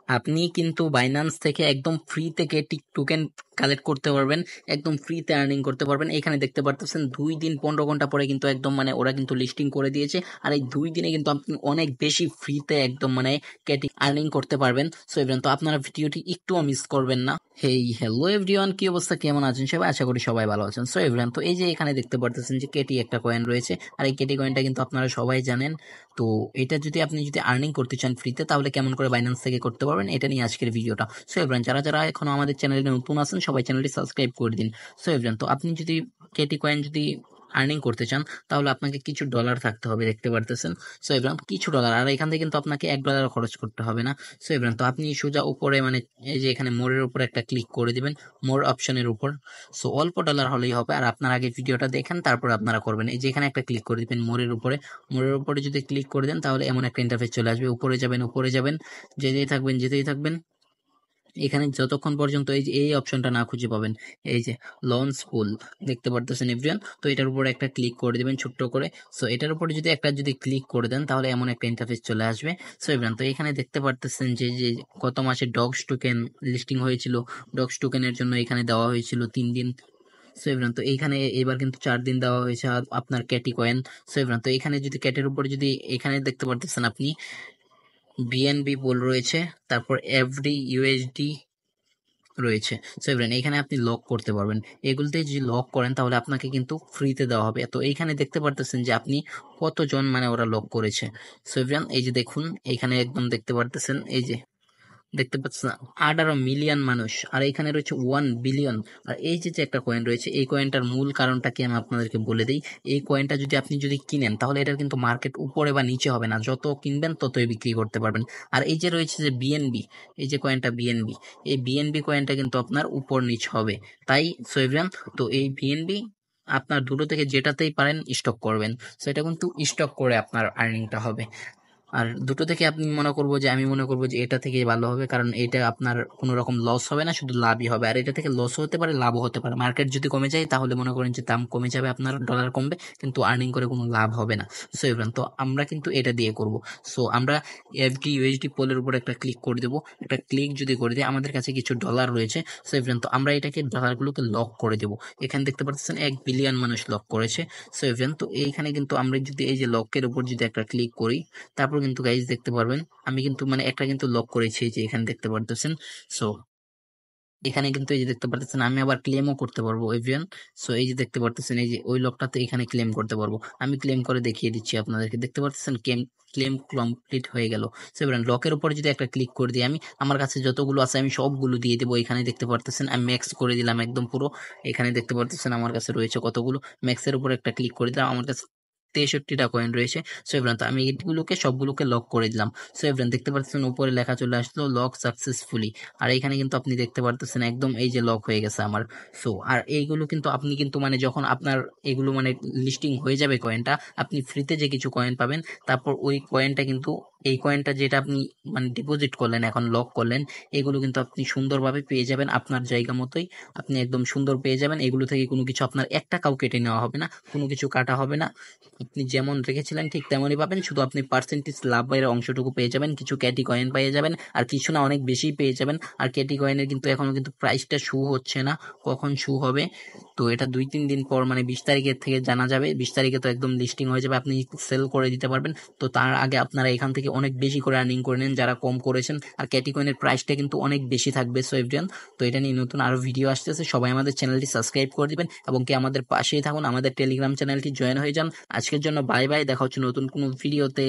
আপনি কিন্তু বাইন্যান্স থেকে একদম ফ্রিতে কেটি টোকেন কালেক্ট করতে পারবেন, একদম ফ্রিতে আর্নিং করতে পারবেন। এখানে দেখতে পারতেছেন 2 দিন 15 ঘন্টা পরে কিন্তু একদম মানে ওরা কিন্তু লিস্টিং করে দিয়েছে, আর এই 2 দিনে কিন্তু আপনি অনেক বেশি ফ্রিতে একদম মানে কেটি আর্নিং করতে পারবেন। সো এভরিওয়ান, তো আপনারা ভিডিওটি একটুও মিস করবেন না। হেই হ্যালো এভরিওয়ান, কি অবস্থা, কেমন আছেন সবাই? আশা করি সবাই ভালো আছেন। সো এভরিওয়ান, তো এই যে এখানে দেখতে পারতেছেন যে কেটি একটা কয়েন রয়েছে, আর এই কেটি কয়েনটা কিন্তু আপনারা সবাই জানেন। তো এটা যদি আপনি আর্নিং করতে চান ফ্রিতে, তাহলে কেমন করে বাইন্যান্স থেকে করতে পারবেন, এটা নিয়ে আজকের ভিডিওটা। সো এভরিওয়ান, যারা যারা এখনো আমাদের চ্যানেলে নতুন আছেন সবাই চ্যানেলটি সাবস্ক্রাইব করে দিন। সো এভরিওয়ান, তো আপনি যদি কেটি কয়েন আর্নিং করতে চান, তাহলে আপনাকে কিছু ডলার থাকতে হবে, দেখতে পারতেছেন। সো এভরিওয়ান, কিছু ডলার, আর এখান থেকে কিন্তু আপনাকে $1 খরচ করতে হবে না। সো এভরিওয়ান, তো আপনি সোজা উপরে মানে এই যে এখানে মোরের উপর একটা ক্লিক করে দিবেন, মোর অপশনের উপর। সো অল্প ডলার হলেই হবে, আর আপনার আগে ভিডিওটা দেখেন তারপর আপনারা করবেন। এই যে এখানে একটা ক্লিক করে দিবেন মোরের উপরে। মোড়ের উপরে যদি ক্লিক করে দেন, তাহলে এমন একটা ইন্টারফেস চলে আসবে। উপরে যাবেন, উপরে যাবেন, যেতেই থাকবেন। এখানে যতক্ষণ পর্যন্ত এই যে এই অপশনটা না খুঁজে পাবেন, এই যে লঞ্চ পুল, দেখতে পারতেছেন এভরিওয়ান। তো এটার উপরে একটা ক্লিক করে দিবেন ছোট্ট করে। সো এটার উপরে যদি ক্লিক করে দেন, তাহলে এমন একটা ইন্টারফেস চলে আসবে। সো এভরিওয়ান, তো এখানে দেখতে পারতেছেন যে যে গত মাসে ডগস টোকেন লিস্টিং হয়েছিল। ডগস টোকেনের জন্য এখানে দেওয়া হয়েছিল 3 দিন। সো এভরিওয়ান, তো এইখানে এবার কিন্তু 4 দিন দেওয়া হয়েছে আপনার ক্যাটি কয়েন। সো এভরিওয়ান, তো এখানে ক্যাটের উপরে এখানে দেখতে পারতেছেন আপনি বিএনবি পুল রয়েছে, তারপর এভরি ইউএসডি রয়েছে। সো এভরিওয়ান, এখানে আপনি লক করতে পারবেন। এগুলোতে যদি লক করেন, তাহলে আপনাকে কিন্তু ফ্রিতে দেওয়া হবে। তো এইখানে দেখতে পারতেছেন যে আপনি কতজন মানে ওরা লক করেছে। সো এভরিওয়ান, এই যে দেখুন, এখানে একদম দেখতে পারতেছেন, এই যে দেখতে পাচ্ছেন 18 মিলিয়ন মানুষ, আর এখানে রয়েছে 1 বিলিয়ন। আর এই যে একটা কয়েন রয়েছে, এই কয়েনটার মূল কারণটা কি আমি আপনাদেরকে বলে দিই। এই কয়েনটা আপনি কিনেন, তাহলে এটার কিন্তু মার্কেট উপরে বা নিচে হবে না, যত কিনবেন ততই বিক্রি করতে পারবেন। আর এই যে রয়েছে যে বিএনবি, এই যে কয়েনটা বিএনবি, এই বিএনবি কয়েনটা কিন্তু আপনার উপর নিচ হবে। তাই সো এভরিওয়ান, তো এই বিএনবি আপনার দুটো থেকে যেটাতেই পারেন স্টক করবেন। সো এটা কিন্তু স্টক করে আপনার আর্নিংটা হবে। আর দুটো থেকে আমি মনে করবো যে এটা থেকে ভালো হবে, কারণ এটা আপনার কোনো রকম লস হবে না, শুধু লাভই হবে। আর এটা থেকে লস হতে পারে, লাভও হতে পারে। মার্কেট যদি কমে যায়, তাহলে মনে করেন যে দাম কমে যাবে, আপনার ডলার কমবে, কিন্তু আর্নিং করে কোনো লাভ হবে না। সো এভরিওয়ান, তো আমরা কিন্তু এটা দিয়ে করব। সো আমরা এফডি ইউএসডি পোলের উপর একটা ক্লিক করে দেবো। একটা ক্লিক যদি করে দিই, আমাদের কাছে কিছু ডলার রয়েছে। সো এভরিওয়ান, তো আমরা এটাকে ডলারগুলোকে লক করে দেবো। এখানে দেখতে পাচ্ছেন 1 বিলিয়ন মানুষ লক করেছে। সো এভরিওয়ান, তো এইখানে কিন্তু আমরা যদি এই যে লকের উপর একটা ক্লিক করি, তারপর কিন্তু গাইজ দেখতে পারবেন আমি কিন্তু মানে একটা কিন্তু লক করেছি, এই যে এখানে দেখতে পারতেছেন। সো এখানে কিন্তু এই যে দেখতে পারতেছেন আমি আবার ক্লেমও করতে পারবো এভিয়ান। সো এই যে দেখতে পারতেছেন, এই যে ওই লকটাতে এখানে ক্লেম করতে পারবো। আমি ক্লেম করে দেখিয়ে দিচ্ছি আপনাদেরকে, দেখতে পারতেছেন ক্লেম কমপ্লিট হয়ে গেল। সো এবার লকের উপর একটা ক্লিক করে দিই, আমি আমার কাছে যতগুলো আছে আমি সবগুলো দিয়ে দেবো। এখানে দেখতে পারতেছেন আমি ম্যাক্স করে দিলাম একদম পুরো। এখানে দেখতে পারতেছেন আমার কাছে রয়েছে কতগুলো, ম্যাক্সের উপর একটা ক্লিক করে দিলাম, আমার কাছে 63টা কয়েন রয়েছে। সো এভরিওয়ান, তো আমি সবগুলোকে লক করে দিলাম। সো এভরিওয়ান, দেখতে পাচ্ছেন উপরে লেখা চলে আসলো লক সাকসেসফুলি। আর এখানে কিন্তু আপনি দেখতে পারতেছেন একদম এই যে লক হয়ে গেছে আমার। সো আর এইগুলো কিন্তু আপনি কিন্তু মানে যখন আপনার এগুলো মানে লিস্টিং হয়ে যাবে কয়েনটা, আপনি ফ্রিতে যে কিছু কয়েন পাবেন, তারপর ওই কয়েনটা কিন্তু এই কয়েনটা যেটা আপনি মানে ডিপোজিট করলেন, এখন লক করলেন, এগুলো কিন্তু আপনি সুন্দরভাবে পেয়ে যাবেন আপনার জায়গা মতোই। আপনি একদম সুন্দর পেয়ে যাবেন। এগুলো থেকে কোনো কিছু আপনার 1 টাকাও কেটে নেওয়া হবে না, কোনো কিছু কাটা হবে না। আপনি যেমন রেখেছিলেন ঠিক তেমনই পাবেন, শুধু আপনি পার্সেন্টেজ লাভের অংশটুকু পেয়ে যাবেন, কিছু ক্যাটি কয়েন পেয়ে যাবেন, আর কিছু না অনেক বেশি পেয়ে যাবেন। আর ক্যাটি কয়েনের কিন্তু এখনো কিন্তু প্রাইসটা শু হচ্ছে না, কখন শু হবে তো এটা 2-3 দিন পর মানে 20 তারিখের থেকে জানা যাবে। 20 তারিখে তো একদম লিস্টিং হয়ে যাবে, আপনি সেল করে দিতে পারবেন। তো তার আগে আপনারা এখান থেকে অনেক বেশি করে আর্নিং করে নেন যারা কম করেছেন। আর ক্যাটি কয়েনের প্রাইসটা কিন্তু অনেক বেশি থাকবে। সো এভরিওয়ান, তো এটা নিয়ে নতুন আরো ভিডিও আসতেছে, সবাই আমাদের চ্যানেলটি সাবস্ক্রাইব করে দিবেন এবং কি আমাদের পাশেই থাকুন, আমাদের টেলিগ্রাম চ্যানেলটি জয়েন হয়ে যান। আজকের জন্য বাই বাই, দেখা হচ্ছে নতুন কোনো ভিডিওতে।